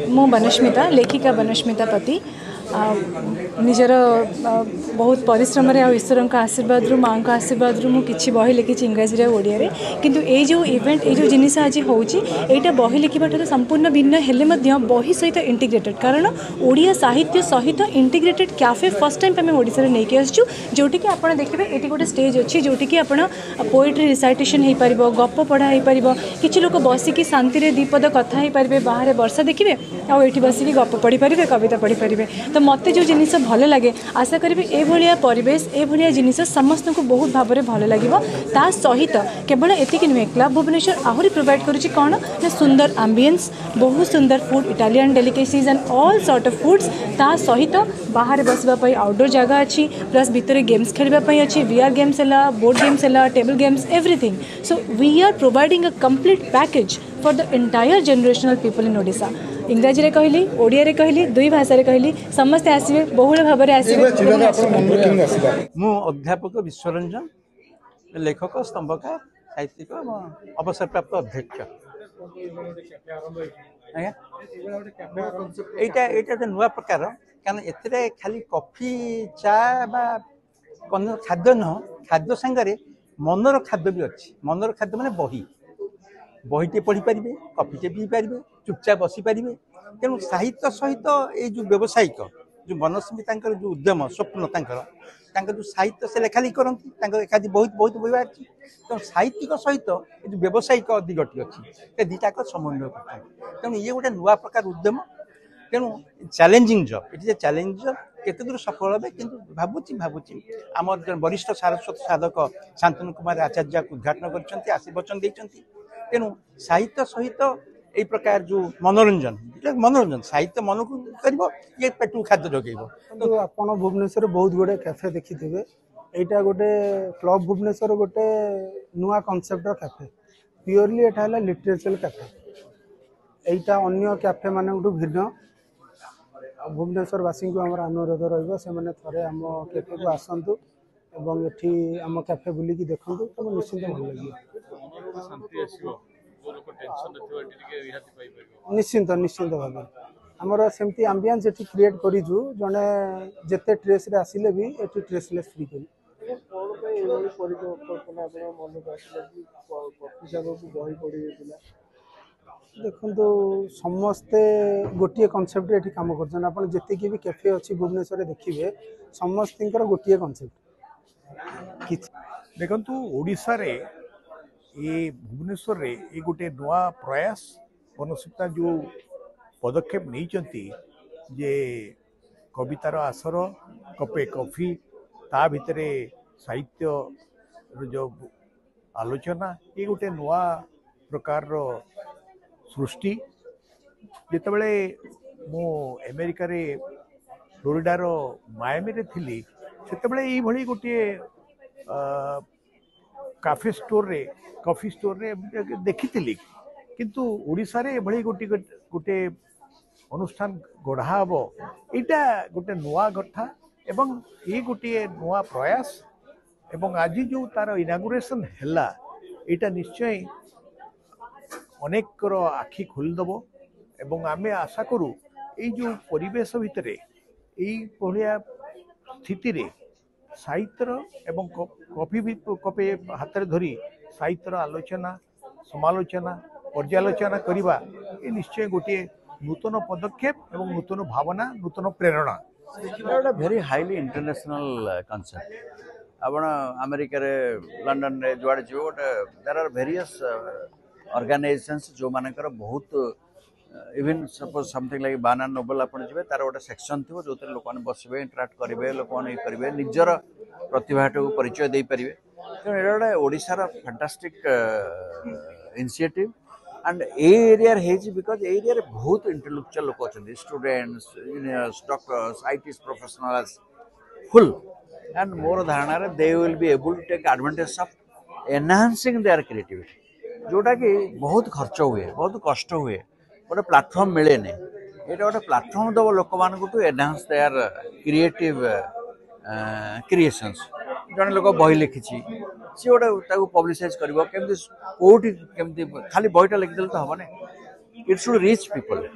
मु बनस्मिता लेखिका बनस्मिता पति निजर बहुत परिश्रम ईश्वर आशीर्वाद माँ का आशीर्वाद मुझे बही लिखी इंग्राजी ओडिया रे किंतु ये जो इवेंट ये जो जिनिस आज होटा बही लिखा ठार संपूर्ण भिन्न हेले बही सहित इंटीग्रेटेड कारण ओडिया साहित्य सहित इंटीग्रेटेड कैफे फर्स्ट टाइम आम ओडिशा रे नहीं आसचु जोटि कि आप देखिए ये गोटे स्टेज अच्छी जोटि कि आप पोएट्री रिसाइटेशन हो पार गप पढ़ा हो पार किसी लोग बसिकी शांति दीपद कथा हो पारे बाहर वर्षा देखिए आठ बसिकी गप पढ़ी पारे कविता पढ़ी पारे तो मत जो जिनिस भल लगे आशा करी एभलिया परिवेश एभलिया जिनिस समस्त को बहुत भाव में भल लगे ता सहित केवल एतिक नुहे क्लब भुवनेश्वर आहरी प्रोवाइड करुच्ची कौन ना सुंदर आंबियंस बहुत सुंदर food Italian delicacies and all sort of foods ता सहित बाहर बसवाई आउटडोर जगह अच्छी प्लस भितर गेम्स खेलवाई अच्छी वीआर गेम्स है बोर्ड गेम्स है table games everything so we are providing a complete package for the entire generational people in Odisha इंग्राजी रे कहली ओडिया रे कहली दुई भाषा रे कहली समस्त आसबे बहुल भाव में आसबे मु अध्यापक विश्वरंजन लेखक स्तंभकार साहित्यिक अवसर प्राप्त अध्यक्ष एटा नुआ प्रकार कारण एथिरे खाली कॉफी चा बा खाद्य न खाद्य संगे मनर खाद्य भी अच्छी मनर खाद्य माने बहीटे पढ़ी पारे कॉफीटे पी पारे चुपचाप बसी पारे तेणु साहित्य सहित ये जो व्यावसायिक जो बनस्मिता जो उद्यम स्वप्न जो साहित्य से लेखा लिखि करती एकाधी बहुत बहुत बही बाहर तेणु साहित्यिक सहित जो व्यावसायिक दिगटी अच्छी दुटाक समन्वय कर तेणु ये गोटे नुआ प्रकार उद्यम तेणु चैलेंजिंग जॉब ये चैलेंजिंग जॉब केते दूर सफल हे कि भावुची आम वरिष्ठ सारस्वत साधक शांतनु कुमार आचार्य को उद्घाटन कर आशीर्वचन देते तेणु साहित्य सहित यही प्रकार जो मनोरंजन साहित्य मन को कर ये पेटू खाद्य जगेब तो आपण भुवनेश्वर बहुत गुड़े कैफे देखी थे यहाँ गोटे क्लब भुवनेश्वर गोटे नुआ कॉन्सेप्ट कैफे प्योरली यहाँ है लिटरेचर कैफे यहाँ अन्य कैफे मान भिन्न भुवनेश्वरवासी को आम अनुरोध रही थे आम कैफे को आसतु एवं एठी आम कैफे बुलिकी देखु तुम निश्चिंत भल लगे निश्चिंत निश्चिंत भाव आमर सेमती आंबियंस एठी क्रिएट करिजु जने जेते ट्रेस रे आसिले भी एठी ट्रेसलेस फ्री करी देखो समस्ते गोटे कॉन्सेप्ट एठी काम करछन आपण जेते की भी कैफे अछि भुवनेश्वर रे देखिबे समस्तिंकर गोटे कॉन्सेप्ट देखंतु ओडिसा रे ये भुवनेश्वर रे ये गोटे नुआ प्रयास बनस्मिता जो पदक्षेप नहीं जे कवितार आसर कपे कॉफी ता भितरे साहित्य जो आलोचना ये गोटे नुआ प्रकार सृष्टि जितेबाला मु अमेरिका रे फ्लोरिडार मायामी रे थिली सेतेबाला ये भली गोटे काफे स्टोर रे कॉफी स्टोर रे देखी किंतु ओडिशा रे भली गोटे गोटे अनुष्ठान गढ़ा हम यहाँ गोटे नुआ कथा एवं ये गोटे नुआ प्रयास एवं आज जो तार इनागुरेशन हैला यहाँ निश्चय अनेक आखि खोलदेव एवं आमे आशा करूँ ये जो परिवेश भितर यही स्थिति रे साहित्यर एवं कॉफी भी कपे हाथ में धरी साहित्यर आलोचना समालोचना पर्यालोचना करवा ये निश्चय गोटे नूतन पदक्षेप एवं नूतन भावना नूतन प्रेरणा वेरी हाईली इंटरनेशनल कॉन्सेप्ट आप अमेरिका रे लंडन रे जुआड़े जो गोटे देयर आर वेरियस ऑर्गेनाइजेशंस जो मानकर बहुत even suppose something like बानाना Nobel आप तार गोटे सेक्शन थी जो लोक मैंने बसवे इंटराक्ट करेंगे लोक मैंने करेंगे निजर प्रतिभा को परिचय दे पारे तेणु ये गोटे ओडिशार fantastic initiative and a area because a area बहुत इंटेलेक्चुअल लोक अच्छा students engineers doctors IT professionals full and more धारणा they will be able to take advantage of enhancing their creativity जोटा कि बहुत खर्च हुए बहुत कष्ट हुए गोटे प्लाटफर्म मिले नहीं ये गोटे प्लाटफर्म दब लोक मान to enhance their creative creations जड़े लोक बही लिखी सी गोटे पब्लिसाइज कर कौटी खाली बहीटा लिखिदेले तो हम इट शुड रीच पीपल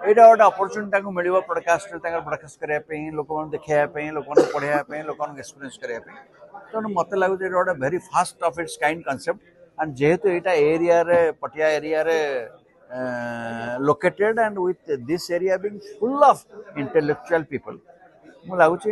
एटा गोटे अपरचुनिटी मिल पडकास्ट ब्रडकास्ट करने लोक देखा लोक पढ़ाई लोक एक्सपीरियंस करने तेणु मत लगुच गोटे भेरी fast of its kind concept and जेहेतु यहाँ एरिया पटिया area located and with this area being full of intellectual people, मुझे लगुच